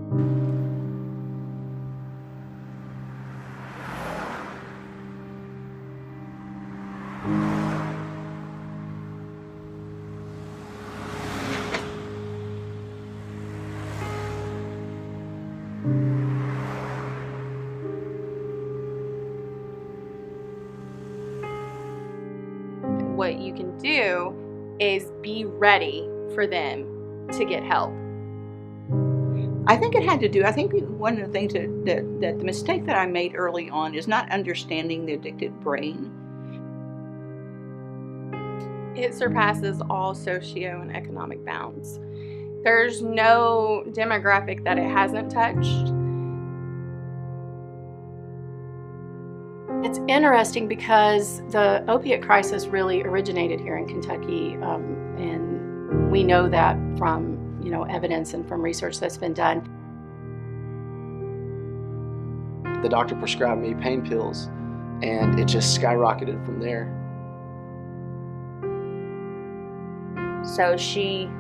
What you can do is be ready for them to get help. I think it had to do, I think one of the things that the mistake that I made early on is not understanding the addicted brain. It surpasses all socio and economic bounds. There's no demographic that it hasn't touched. It's interesting because the opiate crisis really originated here in Kentucky, and we know that from evidence and from research that's been done. The doctor prescribed me pain pills, and it just skyrocketed from there. So she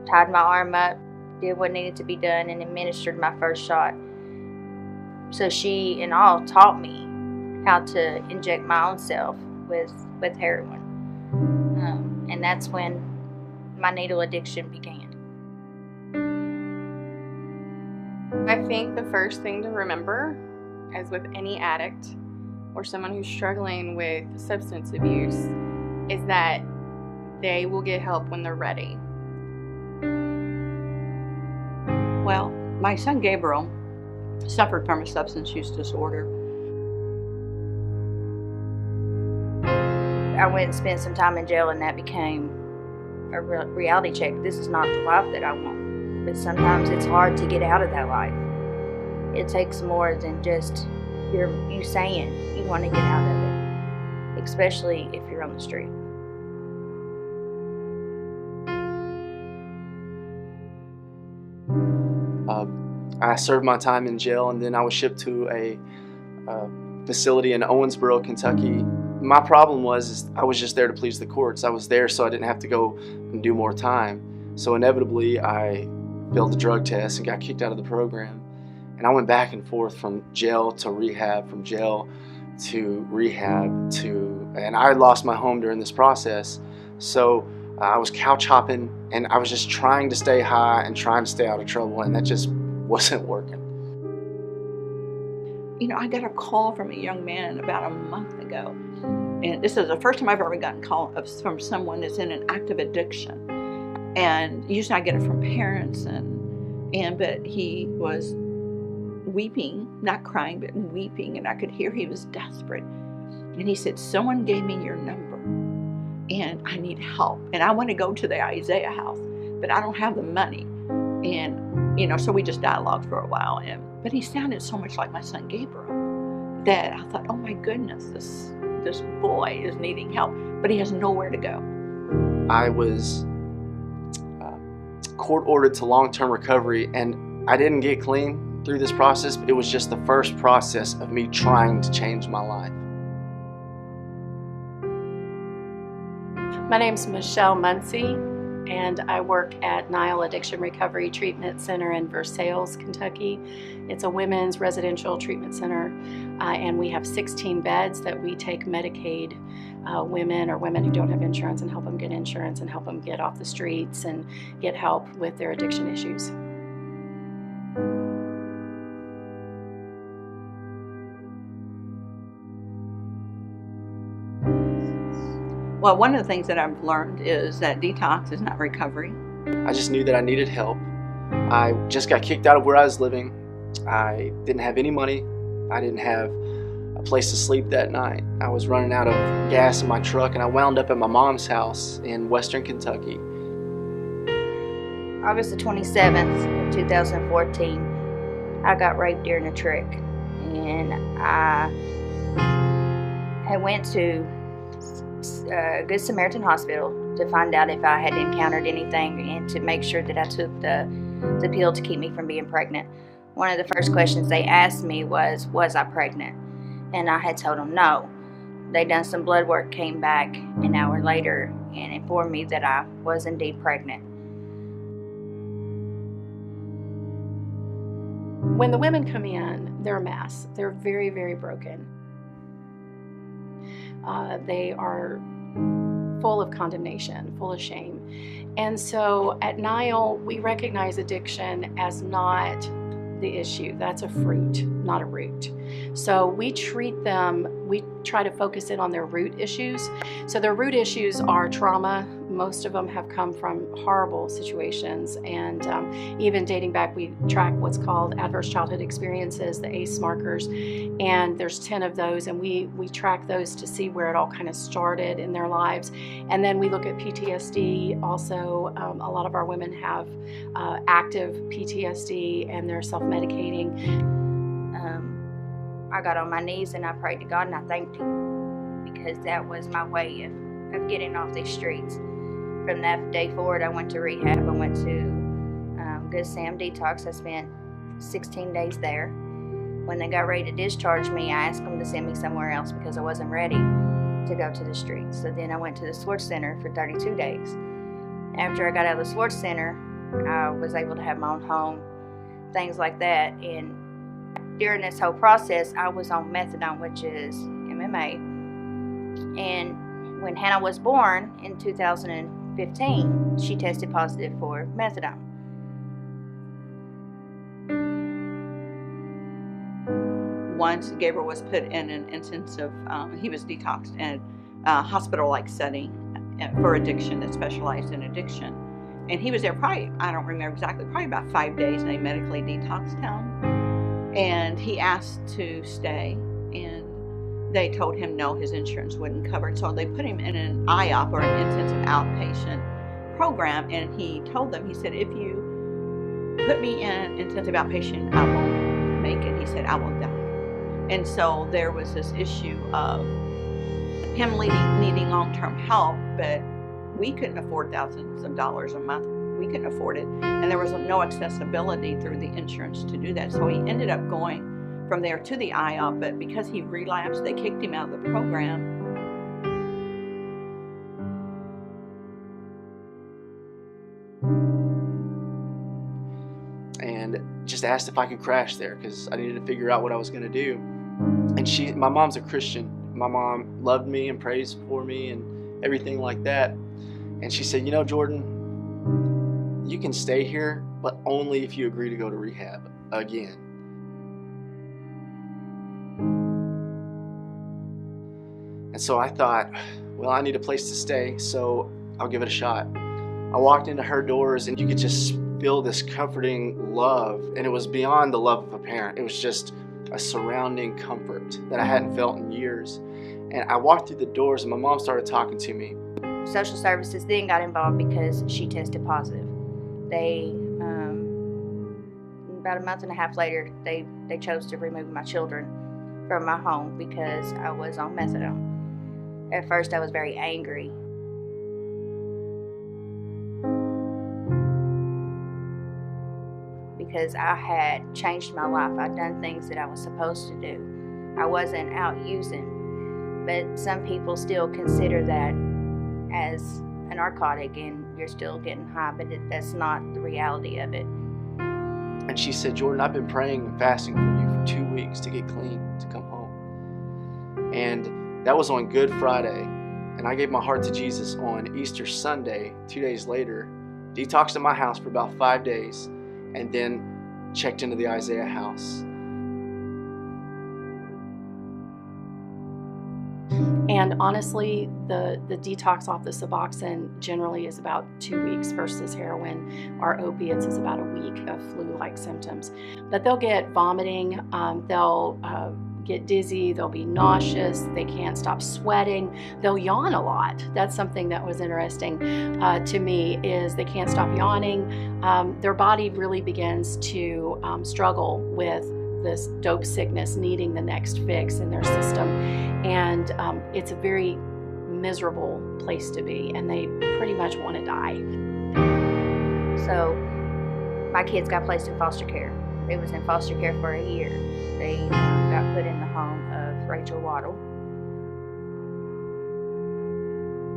tied my arm up, did what needed to be done, and administered my first shot. So she and all taught me how to inject my own self with heroin. And that's when my needle addiction began. I think the first thing to remember, as with any addict or someone who's struggling with substance abuse, is that they will get help when they're ready. Well, my son Gabriel suffered from a substance use disorder. I went and spent some time in jail, and that became a reality check. This is not the life that I want. But sometimes it's hard to get out of that life. It takes more than just you saying you want to get out of it, especially if you're on the street. I served my time in jail, and then I was shipped to a facility in Owensboro, Kentucky. My problem was I was just there to please the courts. I was there so I didn't have to go and do more time. So inevitably I failed the drug test and got kicked out of the program. And I went back and forth from jail to rehab, from jail to rehab and I lost my home during this process. So I was couch hopping, and I was just trying to stay high and trying to stay out of trouble, and that just wasn't working. I got a call from a young man about a month ago, and this is the first time I've ever gotten a call from someone that's in an active addiction. And usually I get it from parents, but he was weeping, not crying, but weeping, and I could hear he was desperate. And he said, "Someone gave me your number, and I need help, and I want to go to the Isaiah house, but I don't have the money." And so we just dialogued for a while, but he sounded so much like my son Gabriel that I thought, oh my goodness, this boy is needing help, but he has nowhere to go. I was court ordered to long-term recovery, and I didn't get clean through this process. It was just the first process of me trying to change my life. My name's Michelle Muncie, and I work at Nile Addiction Recovery Treatment Center in Versailles, Kentucky. It's a women's residential treatment center, and we have 16 beds that we take Medicaid women or women who don't have insurance and help them get insurance and help them get off the streets and get help with their addiction issues. Well, one of the things that I've learned is that detox is not recovery. I just knew that I needed help. I just got kicked out of where I was living. I didn't have any money. I didn't have a place to sleep that night. I was running out of gas in my truck, and I wound up at my mom's house in western Kentucky. August the 27th of 2014, I got raped during a trick, and I had went to Good Samaritan Hospital to find out if I had encountered anything and to make sure that I took the pill to keep me from being pregnant. One of the first questions they asked me was I pregnant? And I had told them no. They done some blood work, came back an hour later and informed me that I was indeed pregnant. when the women come in, they're a mess. They're very, very broken. They are full of condemnation, full of shame. And so at NILE, we recognize addiction as not the issue. That's a fruit, not a root. So we treat them, we try to focus in on their root issues. So their root issues are trauma. Most of them have come from horrible situations, and even dating back, we track what's called adverse childhood experiences, the ACE markers, and there's 10 of those, and we track those to see where it all kind of started in their lives. And then we look at PTSD also. A lot of our women have active PTSD, and they're self-medicating. I got on my knees and I prayed to God and I thanked Him, because that was my way of getting off these streets. From that day forward, I went to rehab. I went to Good Sam Detox. I spent 16 days there. When they got ready to discharge me, I asked them to send me somewhere else because I wasn't ready to go to the streets. So then I went to the Sports Center for 32 days. After I got out of the Sports Center, I was able to have my own home, things like that. And during this whole process, I was on methadone, which is MMA. And when Hannah was born in 2015, she tested positive for methadone. Once Gabriel was put in an intensive, he was detoxed in a hospital-like setting for addiction that specialized in addiction. And he was there probably, I don't remember exactly, probably about 5 days, and they medically detoxed him. And he asked to stay, and they told him no, his insurance wouldn't cover it. So they put him in an IOP, or an intensive outpatient program, and he told them, he said, if you put me in intensive outpatient, I won't make it. He said, I will die. And so there was this issue of him needing long-term help, but we couldn't afford thousands of dollars a month. We couldn't afford it. And there was no accessibility through the insurance to do that. So he ended up going from there to the IOP, but because he relapsed, they kicked him out of the program. And just asked if I could crash there because I needed to figure out what I was going to do. And my mom's a Christian. My mom loved me and prays for me and everything like that. And she said, you know, Jordan, you can stay here, but only if you agree to go to rehab again. And so I thought, well, I need a place to stay, so I'll give it a shot. I walked into her doors, and you could just feel this comforting love, and it was beyond the love of a parent. It was just a surrounding comfort that I hadn't felt in years. And I walked through the doors, and my mom started talking to me. Social services then got involved because she tested positive. They, about a month and a half later, they chose to remove my children from my home because I was on methadone. At first, I was very angry. Because I had changed my life. I'd done things that I was supposed to do. I wasn't out using. But some people still consider that as a narcotic and you're still getting high, but that's not the reality of it. And she said, Jordan, I've been praying and fasting for you for 2 weeks to get clean, to come home. And that was on Good Friday. And I gave my heart to Jesus on Easter Sunday, 2 days later, detoxed at my house for about 5 days, and then checked into the Isaiah house. And honestly, the detox off the Suboxone generally is about 2 weeks versus heroin or opiates is about a week of flu-like symptoms. But they'll get vomiting, they'll get dizzy, they'll be nauseous, they can't stop sweating, they'll yawn a lot. That's something that was interesting to me, is they can't stop yawning. Their body really begins to struggle with this dope sickness, needing the next fix in their system. And it's a very miserable place to be, and they pretty much want to die. So my kids got placed in foster care. They was in foster care for a year. They got put in the home of Rachel Waddle.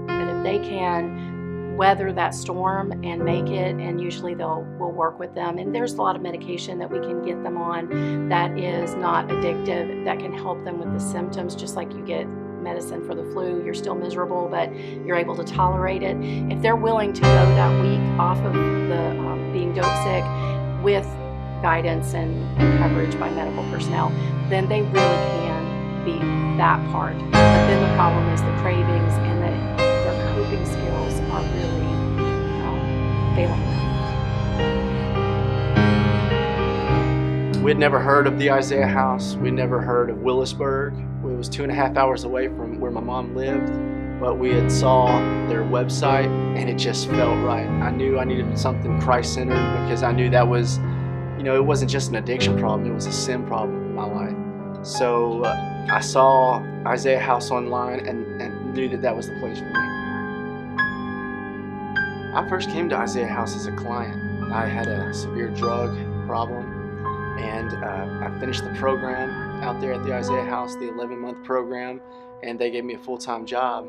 But if they can weather that storm and make it, and usually we'll work with them. And there's a lot of medication that we can get them on that is not addictive, that can help them with the symptoms, just like you get medicine for the flu. You're still miserable, but you're able to tolerate it. If they're willing to go that week off of the being dope sick with guidance and coverage by medical personnel, then they really can beat that part. But then the problem is the cravings and that their coping skills are really failing. We'd never heard of the Isaiah House. We'd never heard of Willisburg. It was 2.5 hours away from where my mom lived, but we had saw their website and it just felt right. I knew I needed something Christ-centered, because I knew that was, it wasn't just an addiction problem, it was a sin problem in my life. So I saw Isaiah House online and knew that was the place for me. I first came to Isaiah House as a client. I had a severe drug problem, and I finished the program out there at the Isaiah House, the 11-month program, and they gave me a full-time job.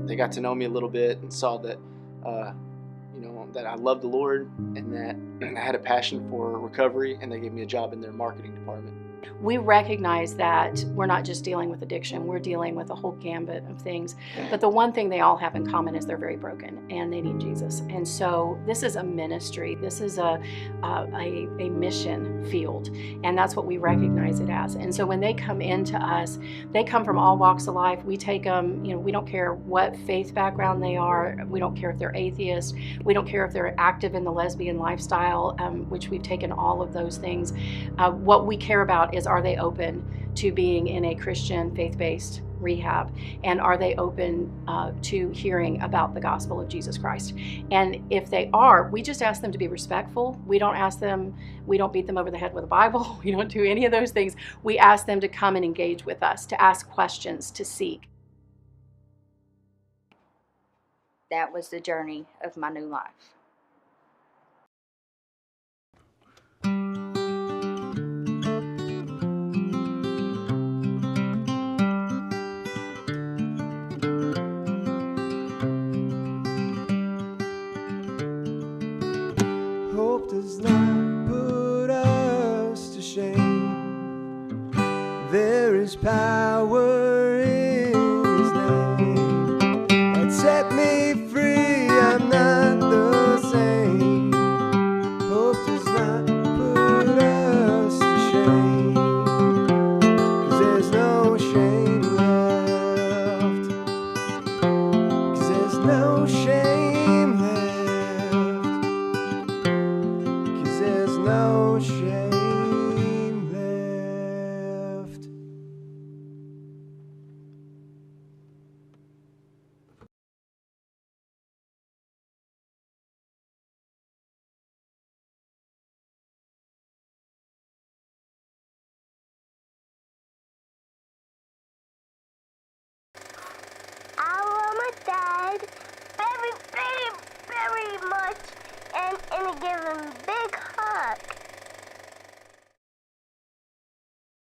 They got to know me a little bit and saw that, that I loved the Lord and that I had a passion for recovery, and they gave me a job in their marketing department. We recognize that we're not just dealing with addiction, we're dealing with a whole gambit of things. But the one thing they all have in common is they're very broken and they need Jesus. And so this is a ministry, this is a mission field, and that's what we recognize it as. And so when they come into us, they come from all walks of life. We take them, we don't care what faith background they are, we don't care if they're atheist, we don't care if they're active in the lesbian lifestyle, which we've taken all of those things. What we care about is, are they open to being in a Christian faith-based rehab, and are they open to hearing about the gospel of Jesus Christ? And if they are, we just ask them to be respectful. We don't beat them over the head with a Bible. We don't do any of those things. We ask them to come and engage with us, to ask questions, to seek. That was the journey of my new life. Does not put us to shame. There is power in His name that set me free. I'm not the same. Hope does not